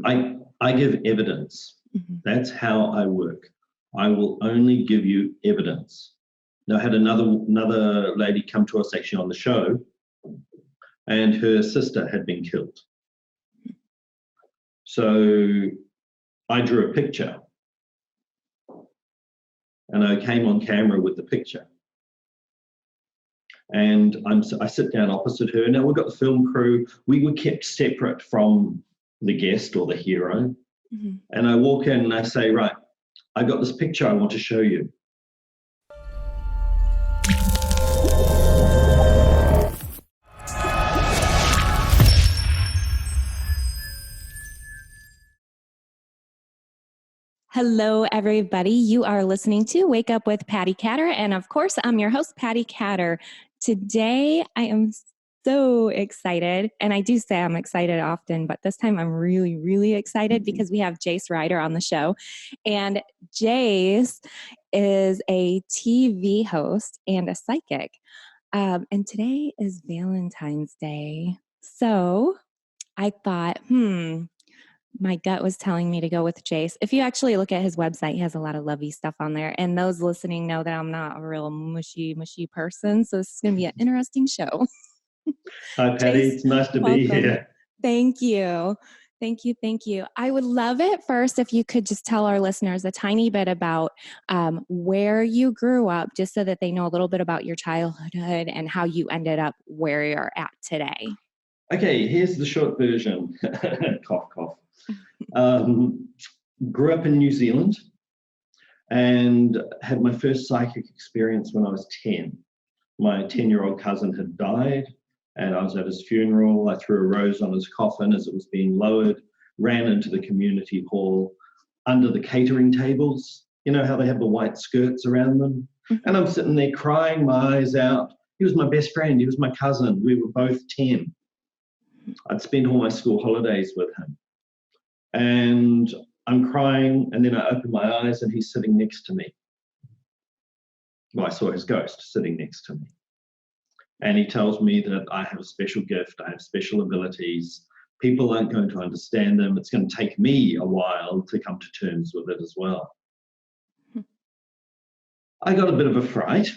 I give evidence. That's how I work. I will only give you evidence. Now, I had another lady come to us actually on the show, and her sister had been killed. So I drew a picture, and I came on camera with the picture. And I sit down opposite her. Now, we've got the film crew. We were kept separate from the guest or the hero. And I walk in and I say, right, I got this picture I want to show you. Hello, everybody. You are listening to Wake Up with Patti Katter. And of course, I'm your host, Patti Katter. Today, I am so excited. And I do say I'm excited often, but this time I'm really, really excited because we have Jayc Ryder on the show. And Jayc is a TV host and a psychic. And today is Valentine's Day. So I thought, my gut was telling me to go with Jayc. If you actually look at his website, he has a lot of lovey stuff on there. And those listening know that I'm not a real mushy person. So this is going to be an interesting show. Hi, Patti. It's nice to be here. Thank you. Thank you. I would love it first if you could just tell our listeners a tiny bit about where you grew up, just so that they know a little bit about your childhood and how you ended up where you're at today. Okay, here's the short version. Cough, cough. Grew up in New Zealand and had my first psychic experience when I was 10. My 10-year-old cousin had died and I was at his funeral. I threw a rose on his coffin as it was being lowered, ran into the community hall under the catering tables. You know how they have the white skirts around them? And I'm sitting there crying my eyes out. He was my best friend. He was my cousin. We were both 10. I'd spent all my school holidays with him. And I'm crying, and then I open my eyes and he's sitting next to me. Well, I saw his ghost sitting next to me. And he tells me that I have a special gift, I have special abilities. People aren't going to understand them. It's going to take me a while to come to terms with it as well. I got a bit of a fright,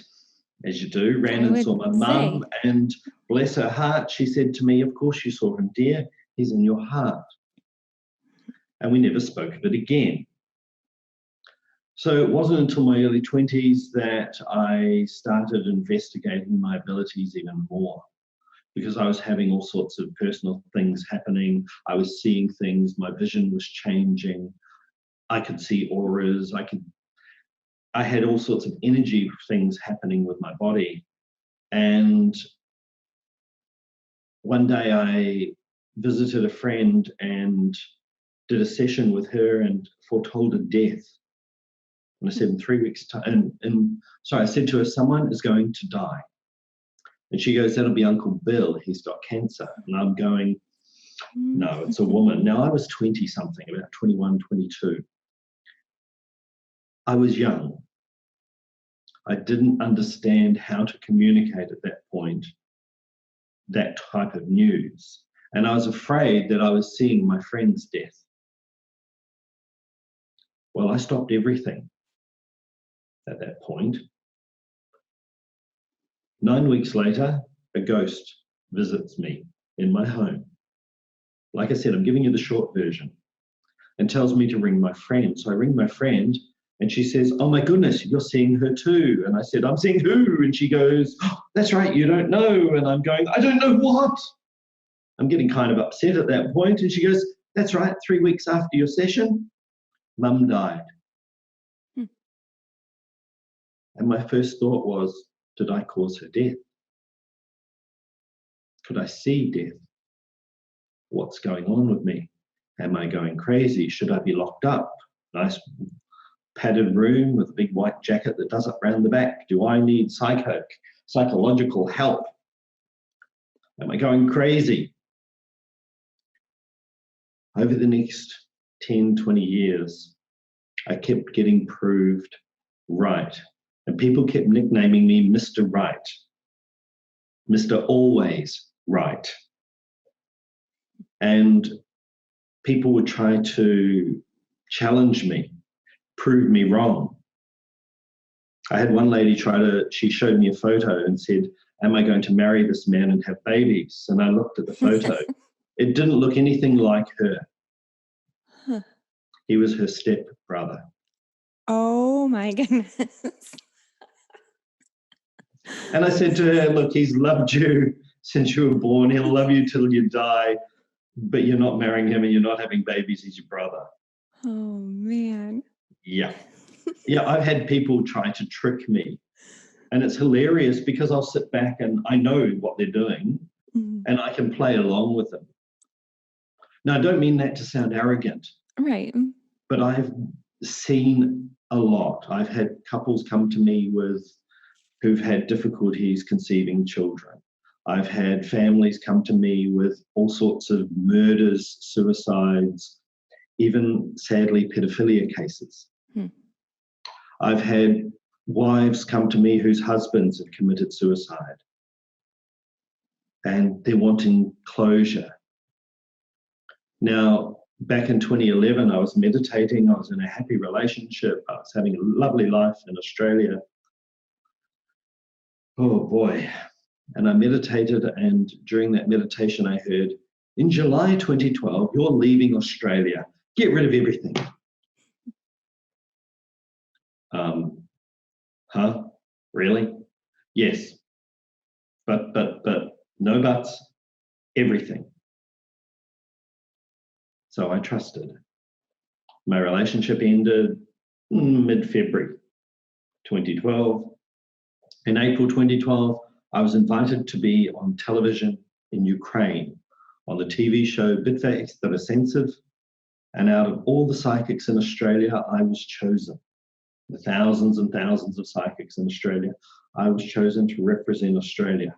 as you do, ran and saw my mum, and bless her heart, she said to me, of course you saw him, dear, he's in your heart. And we never spoke of it again. So it wasn't until my early 20s that I started investigating my abilities even more, because I was having all sorts of personal things happening. I was seeing things, my vision was changing. I could see auras, I had all sorts of energy things happening with my body. And one day I visited a friend and did a session with her and foretold a death. And I said, in 3 weeks' time, I said to her, someone is going to die. And she goes, that'll be Uncle Bill, he's got cancer. And I'm going, no, it's a woman. Now I was 20 something, about 21, 22. I was young. I didn't understand how to communicate at that point that type of news. And I was afraid that I was seeing my friend's death. Well, I stopped everything at that point. 9 weeks later, a ghost visits me in my home. Like I said, I'm giving you the short version, and tells me to ring my friend. So I ring my friend and she says, oh my goodness, you're seeing her too. And I said, I'm seeing who? And she goes, oh, that's right, you don't know. And I'm going, I don't know what? I'm getting kind of upset at that point. And she goes, that's right, 3 weeks after your session, Mum died. And my first thought was, did I cause her death? Could I see death? What's going on with me? Am I going crazy? Should I be locked up? Nice padded room with a big white jacket that does it round the back. Do I need psychological help? Am I going crazy? Over the next 10, 20 years, I kept getting proved right. And people kept nicknaming me Mr. Right, Mr. Always Right. And people would try to challenge me, prove me wrong. I had one lady she showed me a photo and said, am I going to marry this man and have babies? And I looked at the photo. It didn't look anything like her. Huh. He was her step brother. Oh my goodness. And I said to her, look, he's loved you since you were born. He'll love you till you die, but you're not marrying him and you're not having babies. He's your brother. Oh, man. Yeah. Yeah, I've had people try to trick me. And it's hilarious because I'll sit back and I know what they're doing and I can play along with them. Now, I don't mean that to sound arrogant. Right. But I've seen a lot. I've had couples come to me who've had difficulties conceiving children. I've had families come to me with all sorts of murders, suicides, even sadly pedophilia cases. I've had wives come to me whose husbands have committed suicide and they're wanting closure. Now, back in 2011, I was meditating. I was in a happy relationship. I was having a lovely life in Australia. Oh boy. And I meditated, and during that meditation, I heard, in July 2012, you're leaving Australia. Get rid of everything. Huh? Really? Yes. But no buts, everything. So I trusted. My relationship ended mid-February 2012. In April 2012, I was invited to be on television in Ukraine on the TV show Bitva Extrasensive. And out of all the psychics in Australia, I was chosen. The thousands and thousands of psychics in Australia, I was chosen to represent Australia.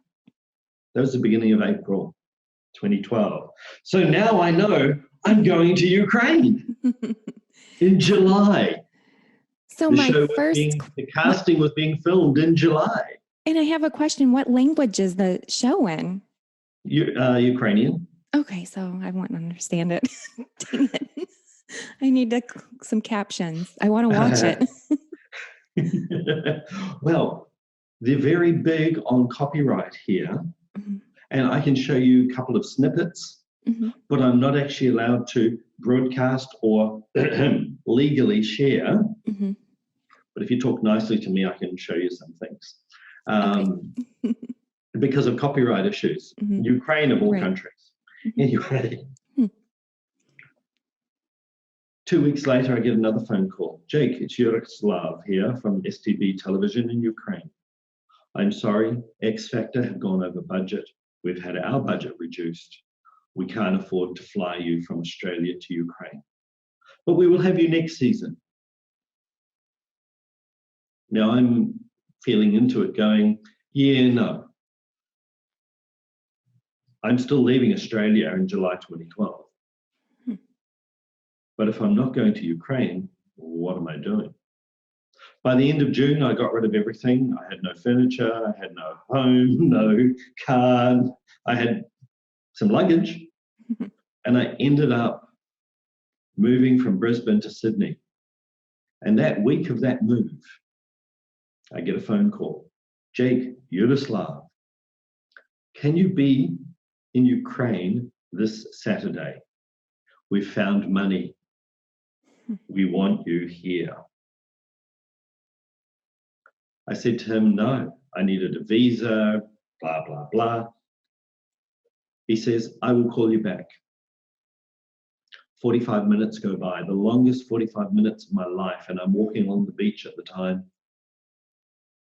That was the beginning of April 2012. So now I know I'm going to Ukraine in July. So the casting was being filmed in July. And I have a question. What language is the show in? Ukrainian. Okay, so I want to understand it. Dang it. I need some captions. I want to watch it. Well, they're very big on copyright here. And I can show you a couple of snippets, but I'm not actually allowed to broadcast or legally share. But if you talk nicely to me, I can show you some things. Because of copyright issues. Ukraine of all countries. Anyway. 2 weeks later, I get another phone call. Jayc, it's Yaroslav here from STB Television in Ukraine. I'm sorry, X Factor have gone over budget. We've had our budget reduced. We can't afford to fly you from Australia to Ukraine. But we will have you next season. Now I'm feeling into it going, yeah, no. I'm still leaving Australia in July 2012. But if I'm not going to Ukraine, what am I doing? By the end of June, I got rid of everything. I had no furniture, I had no home, no car. I had some luggage. And I ended up moving from Brisbane to Sydney. And that week of that move, I get a phone call. Jayc, Yaroslav, can you be in Ukraine this Saturday? We've found money. We want you here. I said to him, no, I needed a visa, blah, blah, blah. He says, I will call you back. 45 minutes go by, the longest 45 minutes of my life, and I'm walking along the beach at the time,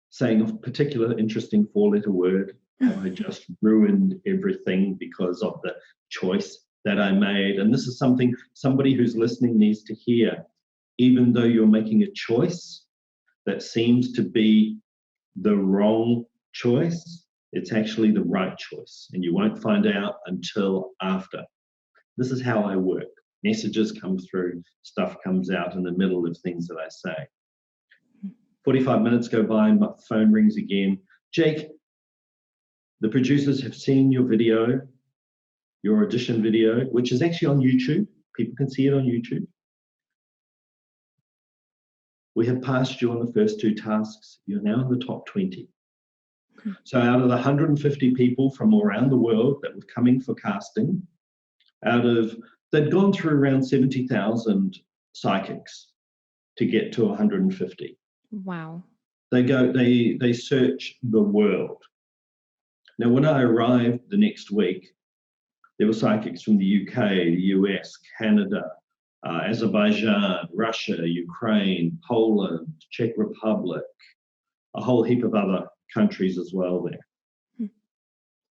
saying a particular interesting four-letter word. Have I just ruined everything because of the choice that I made? And this is something somebody who's listening needs to hear. Even though you're making a choice that seems to be the wrong choice, it's actually the right choice, and you won't find out until after. This is how I work. Messages come through, stuff comes out in the middle of things that I say. 45 minutes go by and my phone rings again. Jayc, the producers have seen your video, your audition video, which is actually on YouTube. People can see it on YouTube. We have passed you on the first 2 tasks. You're now in the top 20. So out of the 150 people from around the world that were coming for casting, they'd gone through around 70,000 psychics to get to 150. Wow. They search the world. Now, when I arrived the next week, there were psychics from the UK, the US, Canada, Azerbaijan, Russia, Ukraine, Poland, Czech Republic, a whole heap of other countries as well there.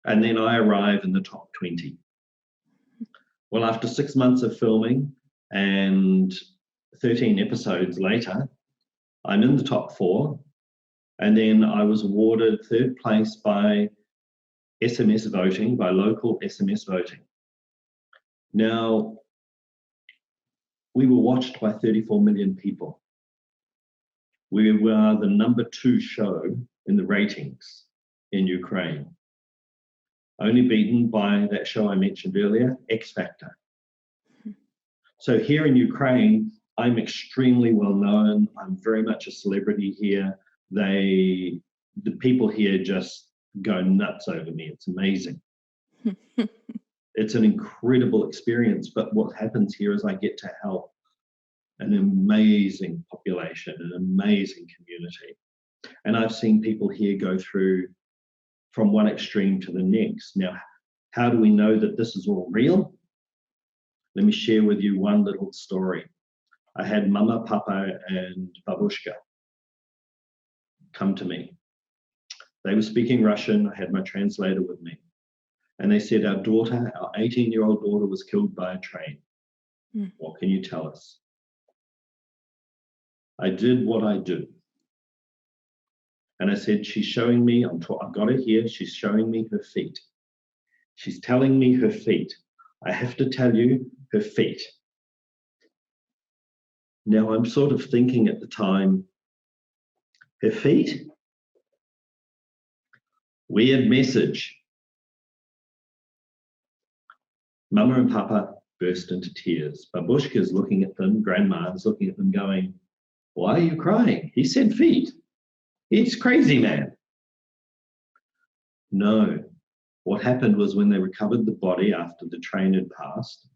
And then I arrive in the top 20. Well, after 6 months of filming and 13 episodes later, I'm in the top 4. And then I was awarded 3rd place by SMS voting, by local SMS voting. Now, we were watched by 34 million people. We were the number 2 show in the ratings in Ukraine, only beaten by that show I mentioned earlier, X Factor. So here in Ukraine, I'm extremely well known. I'm very much a celebrity here. The people here just go nuts over me. It's amazing. It's an incredible experience. But what happens here is I get to help an amazing population, an amazing community. And I've seen people here go through from one extreme to the next. Now, how do we know that this is all real? Let me share with you one little story. I had Mama, Papa, and Babushka come to me. They were speaking Russian. I had my translator with me. And they said, our 18-year-old daughter was killed by a train. What can you tell us? I did what I do. And I said, she's showing me, I've got her here, she's showing me her feet. She's telling me her feet. I have to tell you her feet. Now, I'm sort of thinking at the time, her feet? Weird message. Mama and Papa burst into tears. Babushka's looking at them, Grandma is looking at them going, why are you crying? He said feet. He's crazy, man. No. What happened was when they recovered the body after the train had passed,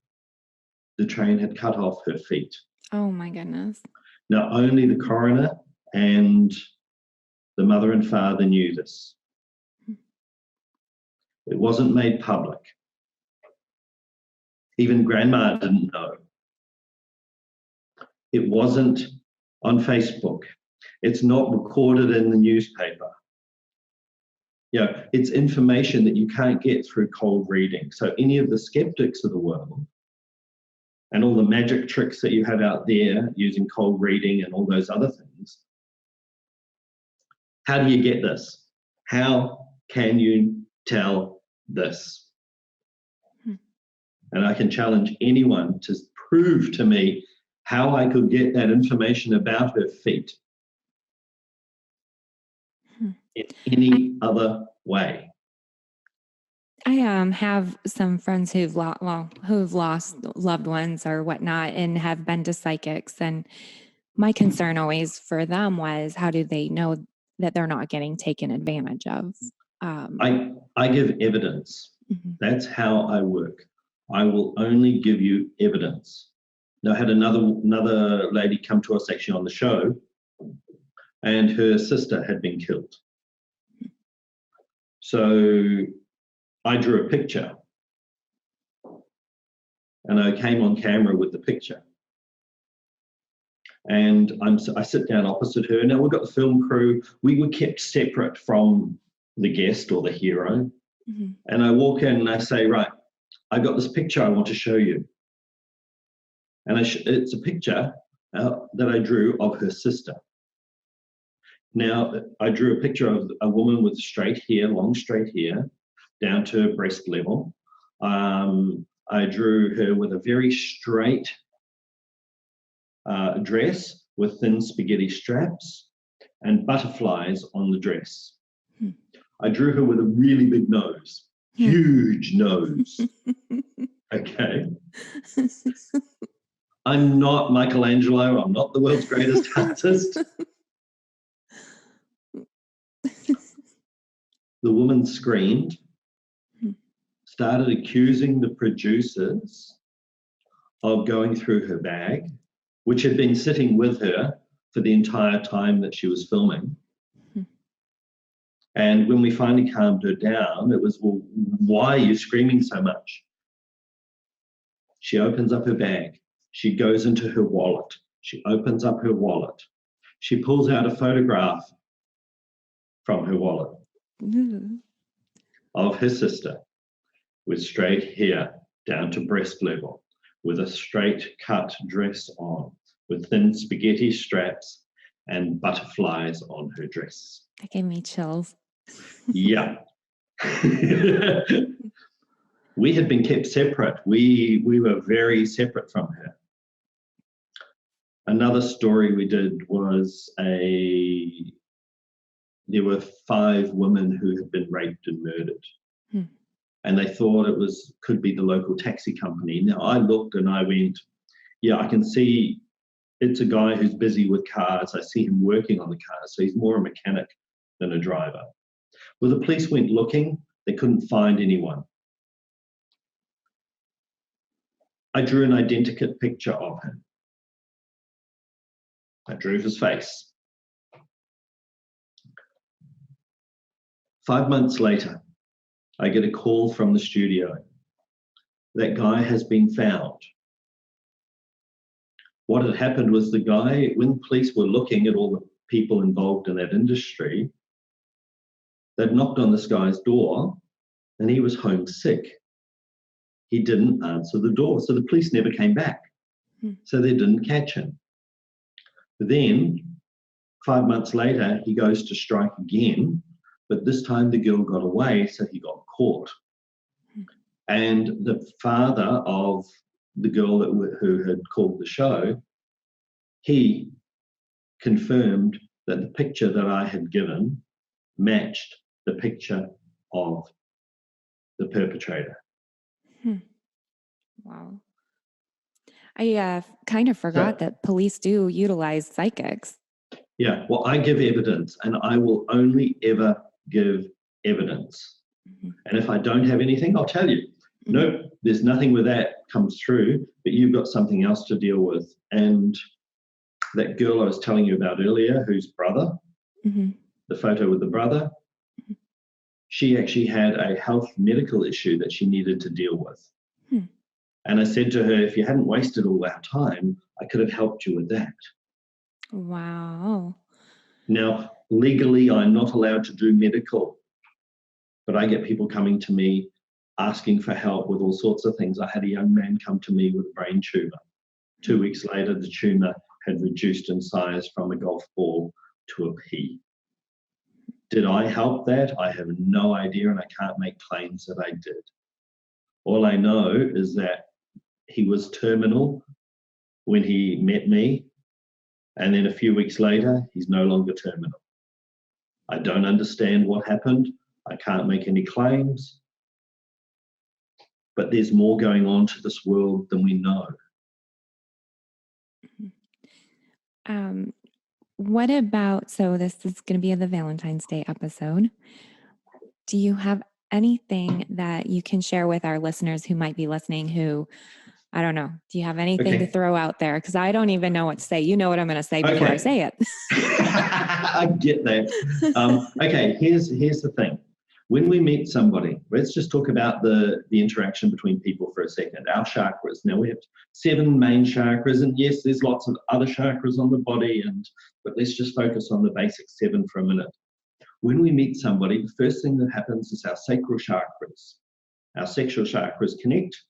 the train had cut off her feet. Oh my goodness. Now, only the coroner and the mother and father knew this. It wasn't made public. Even Grandma didn't know. It wasn't on Facebook. It's not recorded in the newspaper. You know, it's information that you can't get through cold reading. So any of the skeptics of the world and all the magic tricks that you have out there using cold reading and all those other things, how do you get this? How can you tell this? And I can challenge anyone to prove to me how I could get that information about her feet in any other way. I have some friends who've lost loved ones or whatnot and have been to psychics. And my concern always for them was, how do they know that they're not getting taken advantage of? I give evidence. That's how I work. I will only give you evidence. Now, I had another lady come to us actually on the show, and her sister had been killed. So I drew a picture, and I came on camera with the picture. And I sit down opposite her. Now, we've got the film crew. We were kept separate from the guest or the hero. And I walk in and I say, right, I got this picture I want to show you. And it's a picture that I drew of her sister. Now, I drew a picture of a woman with straight hair, long straight hair, down to her breast level. I drew her with a very straight dress with thin spaghetti straps and butterflies on the dress. I drew her with a really big nose, huge nose. Okay. I'm not Michelangelo. I'm not the world's greatest artist. The woman screamed, started accusing the producers of going through her bag, which had been sitting with her for the entire time that she was filming. And when we finally calmed her down, it was, well, why are you screaming so much? She opens up her bag. She goes into her wallet. She opens up her wallet. She pulls out a photograph from her wallet of her sister with straight hair down to breast level, with a straight cut dress on, with thin spaghetti straps and butterflies on her dress. That gave me chills. Yeah. We had been kept separate. We were very separate from her. Another story we did was there were 5 women who had been raped and murdered. And they thought it could be the local taxi company. Now I looked and I went, yeah, I can see it's a guy who's busy with cars. I see him working on the cars. So he's more a mechanic than a driver. Well, the police went looking. They couldn't find anyone. I drew an identikit picture of him. I drew his face. 5 months later, I get a call from the studio. That guy has been found. What had happened was the guy, when the police were looking at all the people involved in that industry, they'd knocked on this guy's door and he was homesick. He didn't answer the door, so the police never came back. So they didn't catch him. Then, 5 months later, he goes to strike again, but this time the girl got away, so he got caught. And the father of the girl who had called the show, he confirmed that the picture that I had given matched the picture of the perpetrator. Wow. I kind of forgot that police do utilize psychics. Yeah, well, I give evidence, and I will only ever give evidence. And if I don't have anything, I'll tell you. Nope, there's nothing where that comes through, but you've got something else to deal with. And that girl I was telling you about earlier, whose brother, the photo with the brother, she actually had a health medical issue that she needed to deal with. And I said to her, if you hadn't wasted all our time, I could have helped you with that. Wow. Now, legally, I'm not allowed to do medical, but I get people coming to me asking for help with all sorts of things. I had a young man come to me with a brain tumor. 2 weeks later, the tumor had reduced in size from a golf ball to a pea. Did I help that? I have no idea, and I can't make claims that I did. All I know is that he was terminal when he met me, and then a few weeks later, he's no longer terminal. I don't understand what happened. I can't make any claims. But there's more going on to this world than we know. What about, so this is going to be the Valentine's Day episode. Do you have anything that you can share with our listeners who might be listening who, I don't know, do you have anything to throw out there? Because I don't even know what to say. You know what I'm going to say before I say it. I get that. Okay, here's the thing. When we meet somebody, let's just talk about the interaction between people for a second. Our chakras. Now we have 7 main chakras, and yes, there's lots of other chakras on the body, but let's just focus on the basic 7 for a minute. When we meet somebody, the first thing that happens is our sacral chakras, our sexual chakras connect,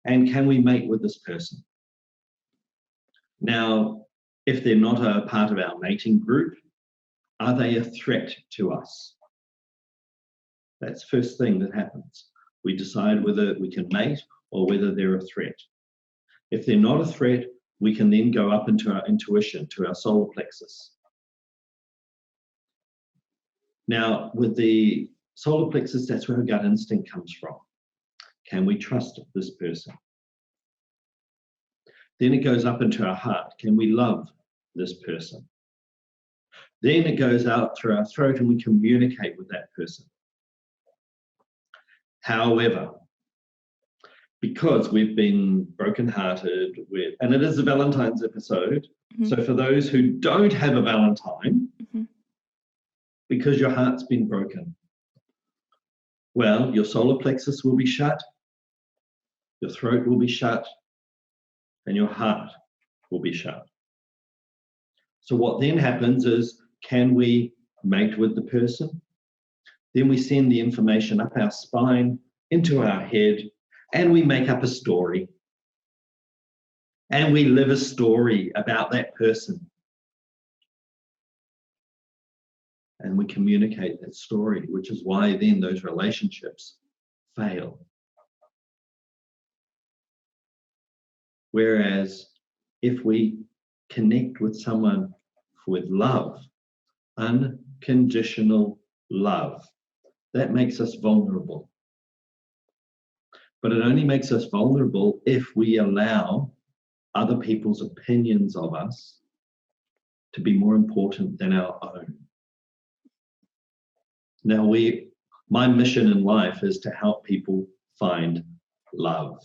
and can we mate with this person? Now, if they're not a part of our mating group, are they a threat to us? That's the first thing that happens. We decide whether we can mate or whether they're a threat. If they're not a threat, we can then go up into our intuition, to our solar plexus. Now, with the solar plexus, that's where our gut instinct comes from. Can we trust this person? Then it goes up into our heart. Can we love this person? Then it goes out through our throat and we communicate with that person. However, because we've been brokenhearted, and it is a Valentine's episode, so for those who don't have a Valentine, because your heart's been broken, well, your solar plexus will be shut, your throat will be shut, and your heart will be shut. So what then happens is, can we mate with the person? Then we send the information up our spine, into our head, and we make up a story. And we live a story about that person. And we communicate that story, which is why then those relationships fail. Whereas if we connect with someone with love, unconditional love, that makes us vulnerable. But it only makes us vulnerable if we allow other people's opinions of us to be more important than our own. Now, my mission in life is to help people find love.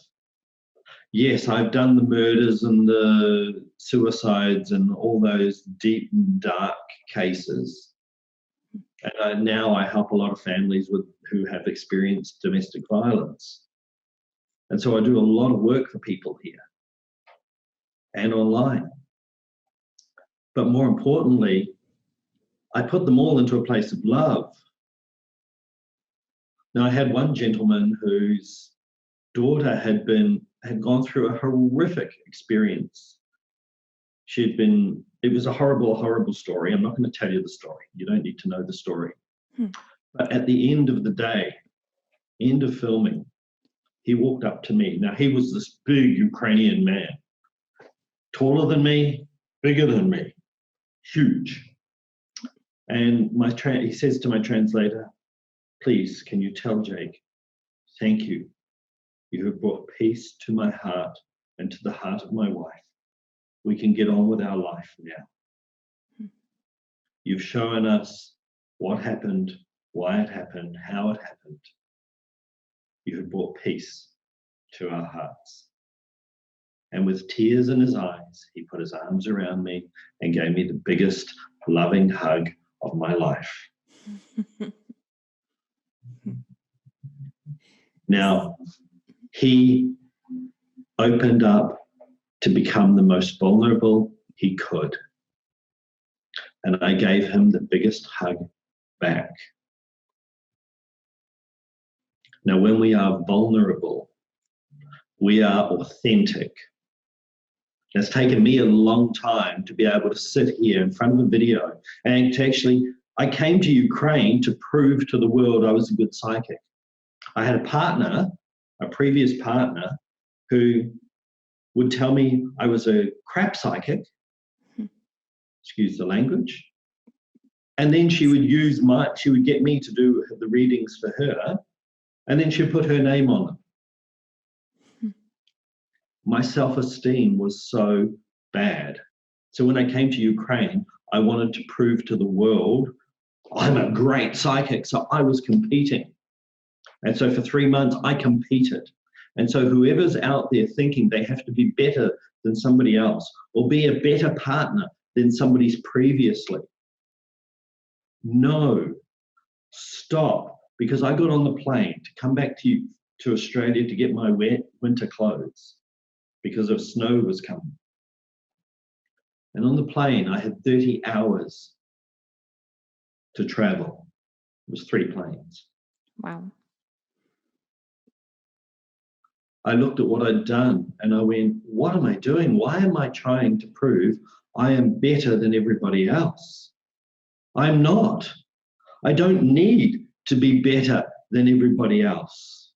Yes, I've done the murders and the suicides and all those deep and dark cases. And now I help a lot of families who have experienced domestic violence. And so I do a lot of work for people here and online. But more importantly, I put them all into a place of love. Now, I had one gentleman whose daughter had gone through a horrific experience. It was a horrible, horrible story. I'm not going to tell you the story. You don't need to know the story. But at the end of the day, end of filming, he walked up to me. Now, he was this big Ukrainian man, taller than me, bigger than me, huge. And he says to my translator, "Please, can you tell Jayc, thank you. You have brought peace to my heart and to the heart of my wife. We can get on with our life now. You've shown us what happened, why it happened, how it happened. You have brought peace to our hearts." And with tears in his eyes, he put his arms around me and gave me the biggest loving hug of my life. Now, he opened up to become the most vulnerable he could. And I gave him the biggest hug back. Now, when we are vulnerable, we are authentic. It's taken me a long time to be able to sit here in front of a video and to I came to Ukraine to prove to the world I was a good psychic. I had a previous partner, who would tell me I was a crap psychic, excuse the language, and then she would get me to do the readings for her, and then she'd put her name on them. My self-esteem was so bad. So when I came to Ukraine, I wanted to prove to the world I'm a great psychic. So I was competing. And so for 3 months, I competed. And so whoever's out there thinking they have to be better than somebody else or be a better partner than somebody's previously, no, stop. Because I got on the plane to come back to Australia to get my winter clothes because of snow was coming. And on the plane, I had 30 hours to travel. It was 3 planes. Wow. I looked at what I'd done and I went, what am I doing? Why am I trying to prove I am better than everybody else? I'm not. I don't need to be better than everybody else.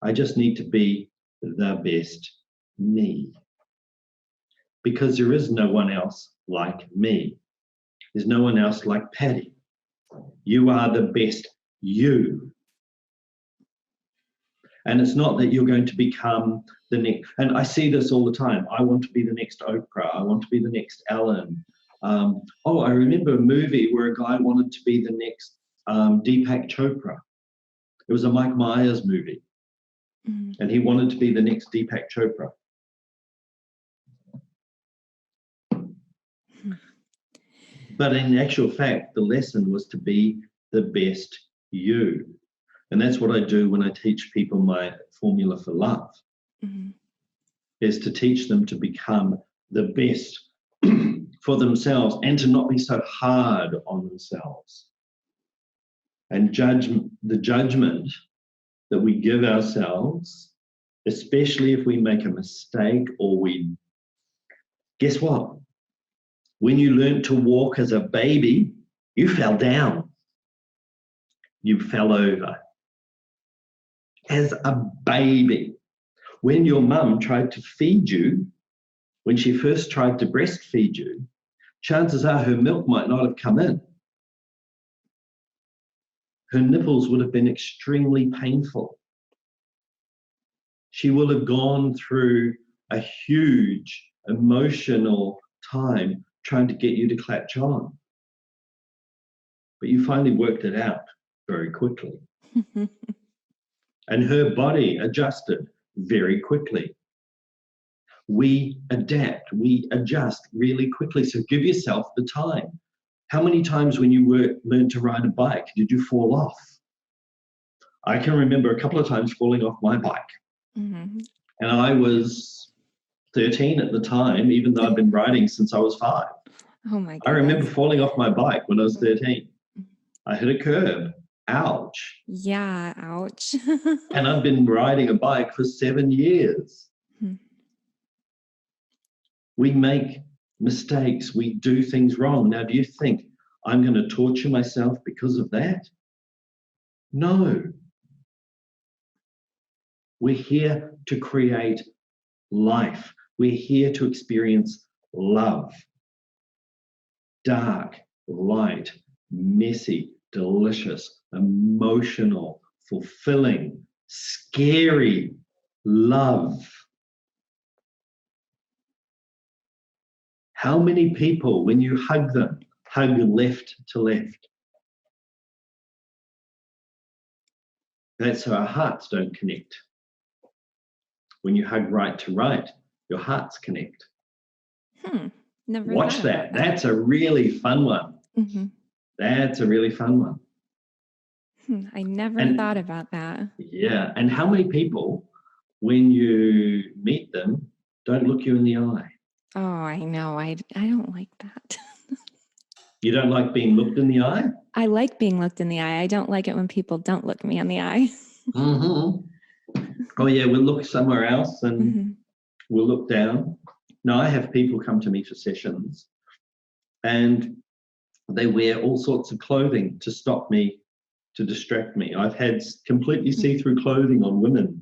I just need to be the best me. Because there is no one else like me. There's no one else like Patti. You are the best you. And it's not that you're going to become the next, and I see this all the time. I want to be the next Oprah. I want to be the next Ellen. I remember a movie where a guy wanted to be the next Deepak Chopra. It was a Mike Myers movie. And he wanted to be the next Deepak Chopra. But in actual fact, the lesson was to be the best you. And that's what I do when I teach people my formula for love, is to teach them to become the best for themselves and to not be so hard on themselves. And the judgment that we give ourselves, especially if we make a mistake or guess what? When you learned to walk as a baby, you fell down. You fell over. As a baby. When your mum tried to feed you, when she first tried to breastfeed you, chances are her milk might not have come in. Her nipples would have been extremely painful. She will have gone through a huge emotional time trying to get you to latch on. But you finally worked it out very quickly. And her body adjusted very quickly. We adapt, we adjust really quickly. So give yourself the time. How many times when you learned to ride a bike did you fall off? I can remember a couple of times falling off my bike. And I was 13 at the time, even though I've been riding since I was 5. Oh my goodness. I remember falling off my bike when I was 13. I hit a curb. Ouch. Yeah, ouch. And I've been riding a bike for 7 years. We make mistakes. We do things wrong. Now, do you think I'm going to torture myself because of that? No. We're here to create life. We're here to experience love. Dark, light, messy, delicious, emotional, fulfilling, scary love. How many people, when you hug them, hug left to left? That's so our hearts don't connect. When you hug right to right, your hearts connect. Never Watch that. That's a really fun one. That's a really fun one. I never thought about that. Yeah. And how many people, when you meet them, don't look you in the eye? Oh, I know. I don't like that. You don't like being looked in the eye? I like being looked in the eye. I don't like it when people don't look me in the eye. Oh, yeah, we'll look somewhere else and we'll look down. Now, I have people come to me for sessions and they wear all sorts of clothing to stop me, to distract me. I've had completely see-through clothing on women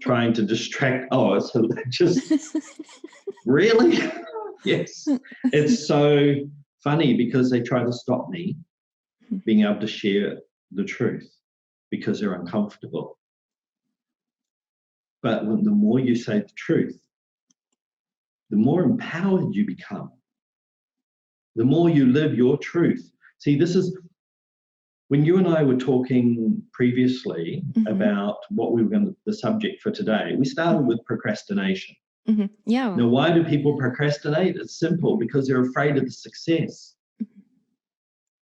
trying to distract. Oh, it's just really? Yes. It's so funny because they try to stop me being able to share the truth because they're uncomfortable. But the more you say the truth, the more empowered you become. The more you live your truth. See, this is when you and I were talking previously about what we were going to, the subject for today, we started with procrastination. Yeah. Now, why do people procrastinate? It's simple, because they're afraid of the success.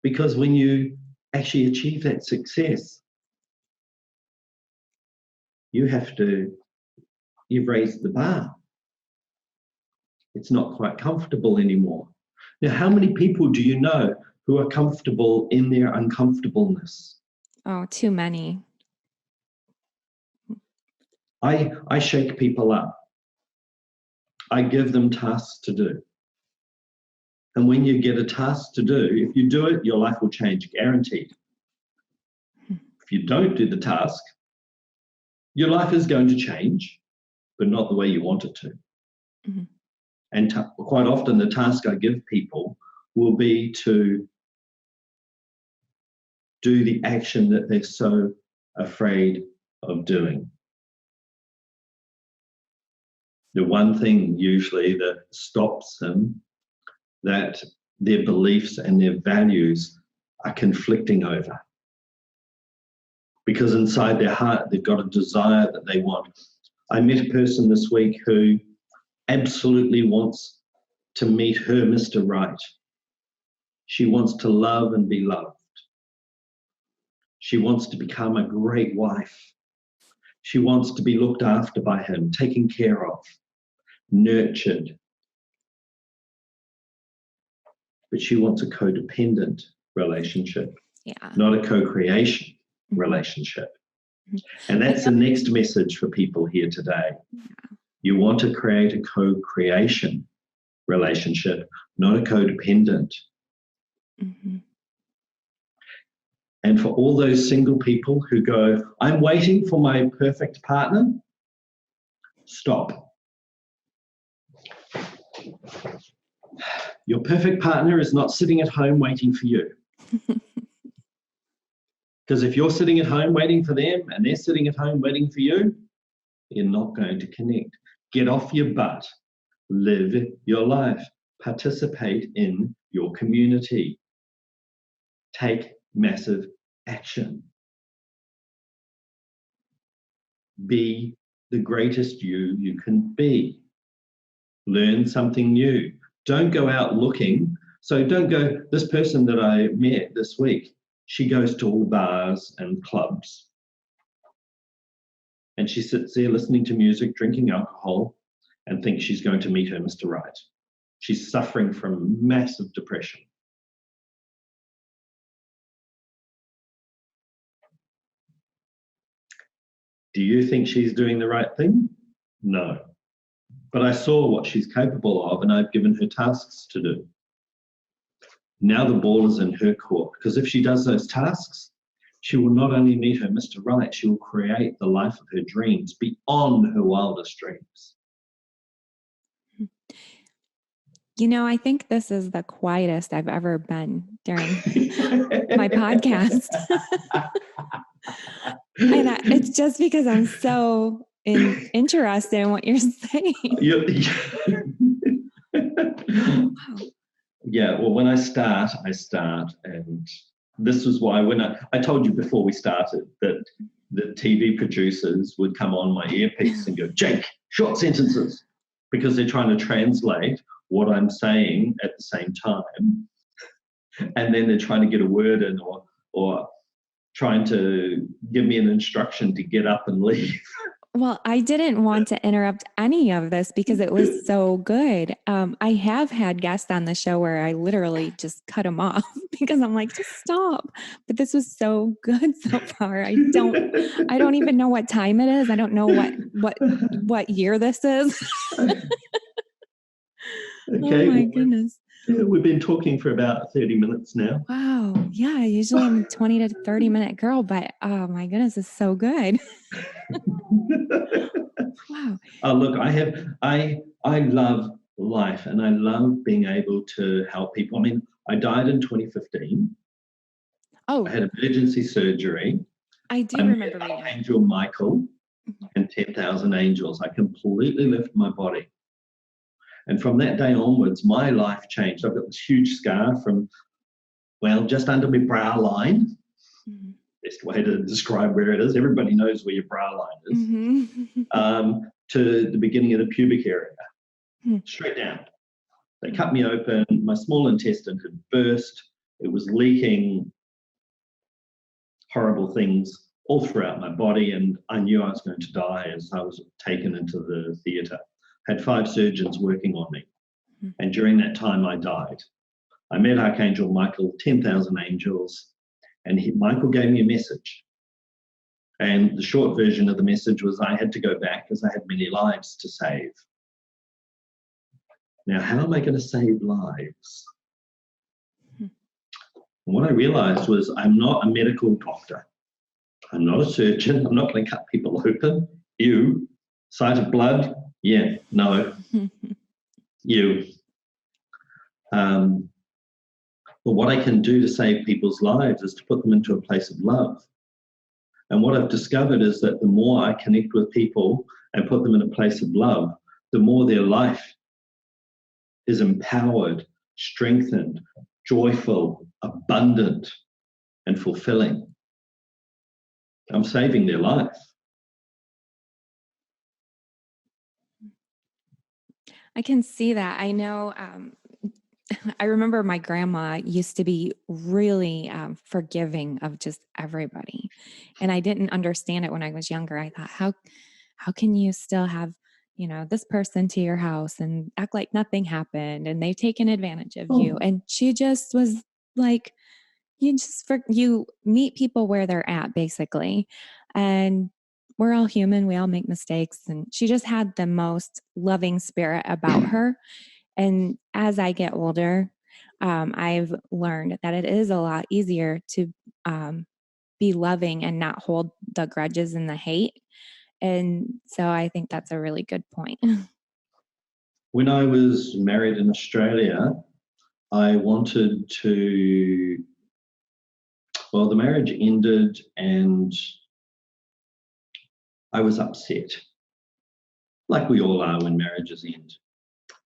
Because when you actually achieve that success, you've raised the bar. It's not quite comfortable anymore. Now, how many people do you know who are comfortable in their uncomfortableness? Oh, too many. I shake people up. I give them tasks to do. And when you get a task to do, if you do it, your life will change, guaranteed. If you don't do the task, your life is going to change, but not the way you want it to. And quite often the task I give people will be to do the action that they're so afraid of doing. The one thing usually that stops them, that their beliefs and their values are conflicting over. Because inside their heart, they've got a desire that they want. I met a person this week who absolutely wants to meet her Mr. Right. She wants to love and be loved. She wants to become a great wife. She wants to be looked after by him, taken care of, nurtured. But she wants a codependent relationship, not a co-creation relationship. And that's the next message for people here today. You want to create a co-creation relationship, not a codependent. And for all those single people who go, I'm waiting for my perfect partner, stop. Your perfect partner is not sitting at home waiting for you. Because if you're sitting at home waiting for them and they're sitting at home waiting for you, you're not going to connect. Get off your butt. Live your life. Participate in your community. Take massive action. Be the greatest you can be. Learn something new. Don't go out looking. So don't go, this person that I met this week, she goes to all bars and clubs. And she sits there listening to music, drinking alcohol, and thinks she's going to meet her Mr. Right. She's suffering from massive depression. Do you think she's doing the right thing? No. But I saw what she's capable of, and I've given her tasks to do. Now the ball is in her court, because if she does those tasks, she will not only meet her Mr. Right, she will create the life of her dreams beyond her wildest dreams. You know, I think this is the quietest I've ever been during my podcast. And it's just because I'm so interested in what you're saying. Yeah, well, when I start, and this was why when I told you before we started that the TV producers would come on my earpiece and go, Jayc, short sentences, because they're trying to translate what I'm saying at the same time. And then they're trying to get a word in or trying to give me an instruction to get up and leave. Well, I didn't want to interrupt any of this because it was so good. I have had guests on the show where I literally just cut them off because I'm like, just stop. But this was so good so far. I don't even know what time it is. I don't know what year this is. Okay. Oh my goodness. Yeah, we've been talking for about 30 minutes now. Wow. Yeah, usually I'm a 20 to 30 minute girl, but oh my goodness, it's so good. Wow. Look, I love life and I love being able to help people. I mean, I died in 2015. Oh. I had emergency surgery. I do remember reading that. Angel Michael and 10,000 angels. I completely left my body. And from that day onwards, my life changed. I've got this huge scar from, well, just under my brow line. Mm-hmm. Best way to describe where it is. Everybody knows where your brow line is. Mm-hmm. To the beginning of the pubic area, straight down. They cut me open. My small intestine had burst. It was leaking horrible things all throughout my body, and I knew I was going to die as I was taken into the theatre. Had 5 surgeons working on me. And during that time, I died. I met Archangel Michael, 10,000 angels, and Michael gave me a message. And the short version of the message was I had to go back because I had many lives to save. Now, how am I going to save lives? And what I realized was I'm not a medical doctor. I'm not a surgeon. I'm not going to cut people open. You, sight of blood, yeah, no. You. But what I can do to save people's lives is to put them into a place of love. And what I've discovered is that the more I connect with people and put them in a place of love, the more their life is empowered, strengthened, joyful, abundant, and fulfilling. I'm saving their life. I can see that. I know, I remember my grandma used to be really forgiving of just everybody. And I didn't understand it when I was younger. I thought, how can you still have, this person to your house and act like nothing happened and they've taken advantage of you? And she just was like, you meet people where they're at, basically. And we're all human. We all make mistakes. And she just had the most loving spirit about her. And as I get older, I've learned that it is a lot easier to be loving and not hold the grudges and the hate. And so I think that's a really good point. When I was married in Australia, I wanted to, well, the marriage ended and I was upset, like we all are when marriages end.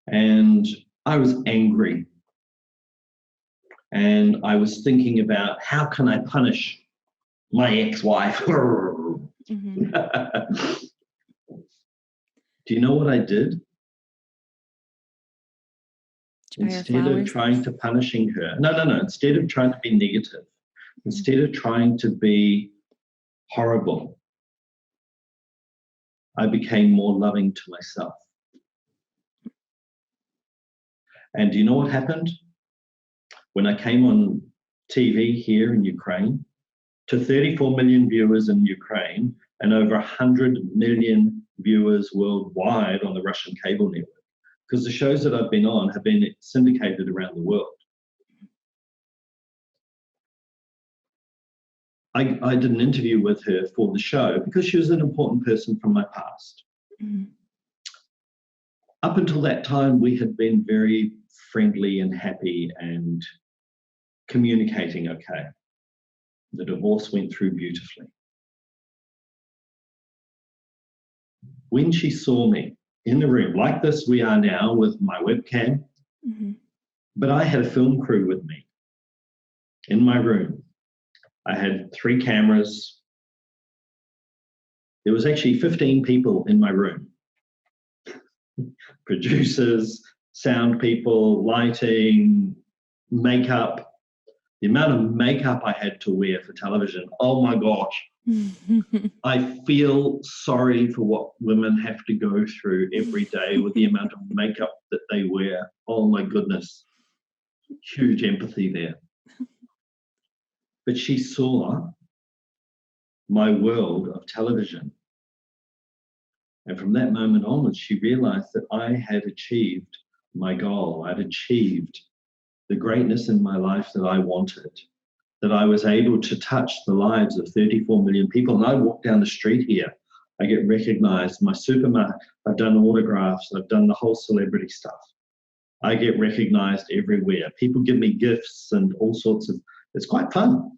And I was angry. And I was thinking about, how can I punish my ex-wife? Mm-hmm. Do you know what I did? Instead of trying to punishing her, no. Instead of trying to be negative, instead of trying to be horrible, I became more loving to myself. And do you know what happened? When I came on TV here in Ukraine, to 34 million viewers in Ukraine and over 100 million viewers worldwide on the Russian cable network, because the shows that I've been on have been syndicated around the world. I did an interview with her for the show because she was an important person from my past. Mm-hmm. Up until that time, we had been very friendly and happy and communicating okay. The divorce went through beautifully. When she saw me in the room, like this we are now with my webcam, mm-hmm. but I had a film crew with me in my room. I had 3 cameras. There was actually 15 people in my room. Producers, sound people, lighting, makeup. The amount of makeup I had to wear for television, oh my gosh. I feel sorry for what women have to go through every day with the amount of makeup that they wear. Oh my goodness. Huge empathy there. But she saw my world of television. And from that moment onwards, she realized that I had achieved my goal. I'd achieved the greatness in my life that I wanted, that I was able to touch the lives of 34 million people. And I walk down the street here, I get recognized. My supermarket, I've done autographs, I've done the whole celebrity stuff. I get recognized everywhere. People give me gifts and all sorts of, it's quite fun.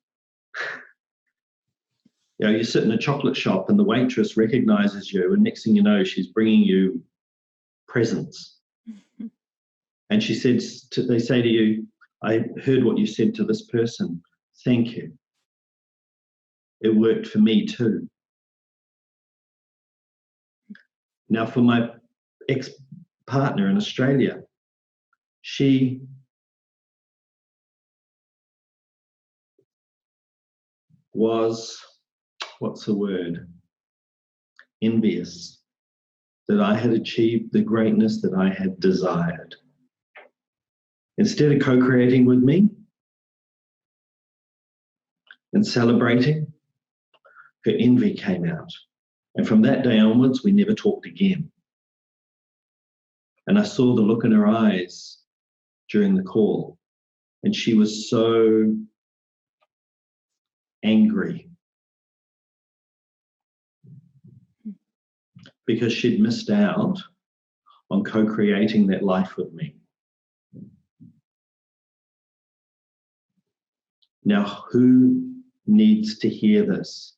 You know, you sit in a chocolate shop and the waitress recognizes you, and next thing you know, she's bringing you presents. Mm-hmm. And she says, they say to you, I heard what you said to this person. Thank you. It worked for me too. Now, for my ex-partner in Australia, she was, what's the word? Envious that I had achieved the greatness that I had desired. Instead of co-creating with me and celebrating, her envy came out. And from that day onwards, we never talked again. And I saw the look in her eyes during the call, and she was so angry because she'd missed out on co-creating that life with me. Now, who needs to hear this?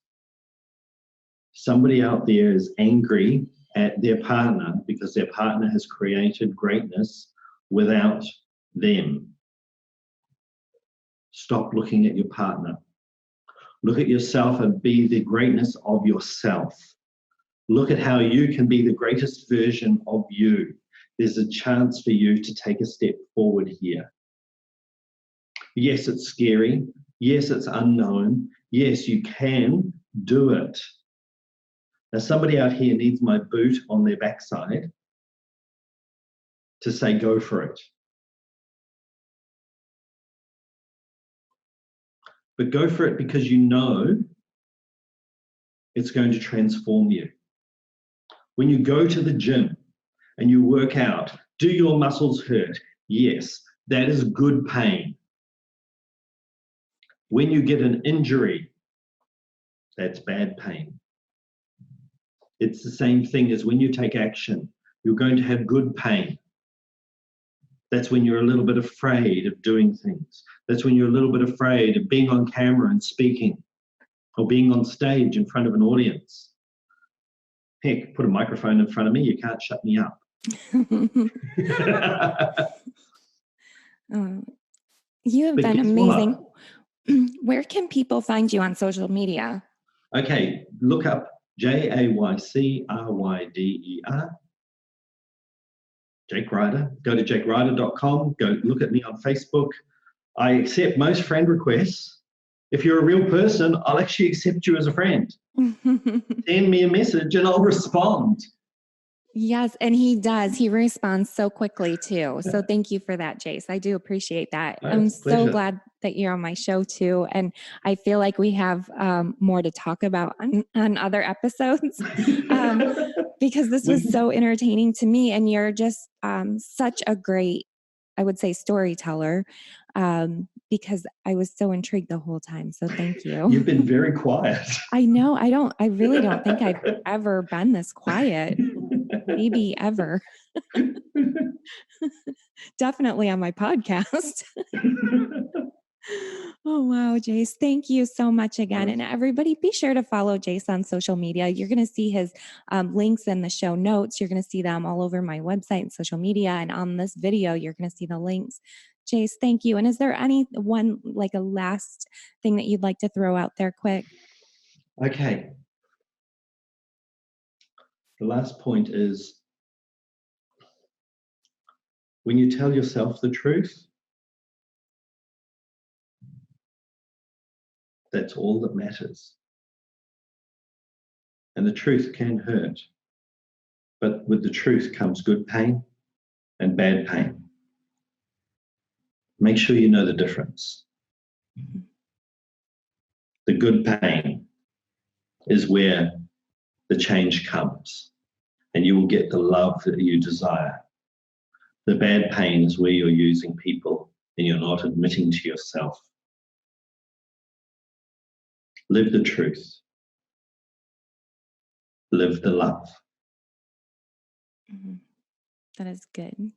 Somebody out there is angry at their partner because their partner has created greatness without them. Stop looking at your partner. Look at yourself and be the greatness of yourself. Look at how you can be the greatest version of you. There's a chance for you to take a step forward here. Yes, it's scary. Yes, it's unknown. Yes, you can do it. Now, somebody out here needs my boot on their backside to say, go for it. But go for it because you know it's going to transform you. When you go to the gym and you work out, do your muscles hurt? Yes, that is good pain. When you get an injury, that's bad pain. It's the same thing as when you take action. You're going to have good pain. That's when you're a little bit afraid of doing things. That's when you're a little bit afraid of being on camera and speaking or being on stage in front of an audience. Heck, put a microphone in front of me, you can't shut me up. You have been amazing. Where can people find you on social media? Okay, look up Jayc Ryder. Jayc Ryder. Go to jaycrider.com. Go look at me on Facebook. I accept most friend requests. If you're a real person, I'll actually accept you as a friend. Send me a message and I'll respond. Yes, and he does. He responds so quickly too. So thank you for that, Jayc. I do appreciate that. I'm so glad that you're on my show too. And I feel like we have more to talk about on other episodes because this was so entertaining to me. And you're just such a great, I would say, storyteller because I was so intrigued the whole time. So thank you. You've been very quiet. I know. I really don't think I've ever been this quiet. Maybe ever. Definitely on my podcast. Oh, wow, Jayc. Thank you so much again. And everybody, be sure to follow Jayc on social media. You're going to see his links in the show notes. You're going to see them all over my website and social media. And on this video, you're going to see the links. Jayc, thank you. And is there any one, like a last thing that you'd like to throw out there quick? Okay. The last point is when you tell yourself the truth, that's all that matters. And the truth can hurt. But with the truth comes good pain and bad pain. Make sure you know the difference. The good pain is where the change comes and you will get the love that you desire. The bad pain is where you're using people and you're not admitting to yourself. Live the truth. Live the love. That is good.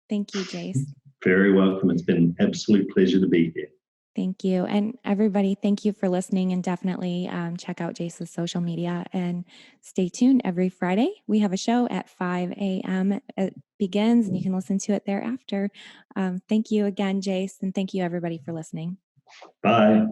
Thank you, Jayc. Very welcome. It's been an absolute pleasure to be here. Thank you. And everybody, thank you for listening, and definitely check out Jayc's social media and stay tuned every Friday. We have a show at 5 a.m. It begins and you can listen to it thereafter. Thank you again, Jayc, and thank you everybody for listening. Bye.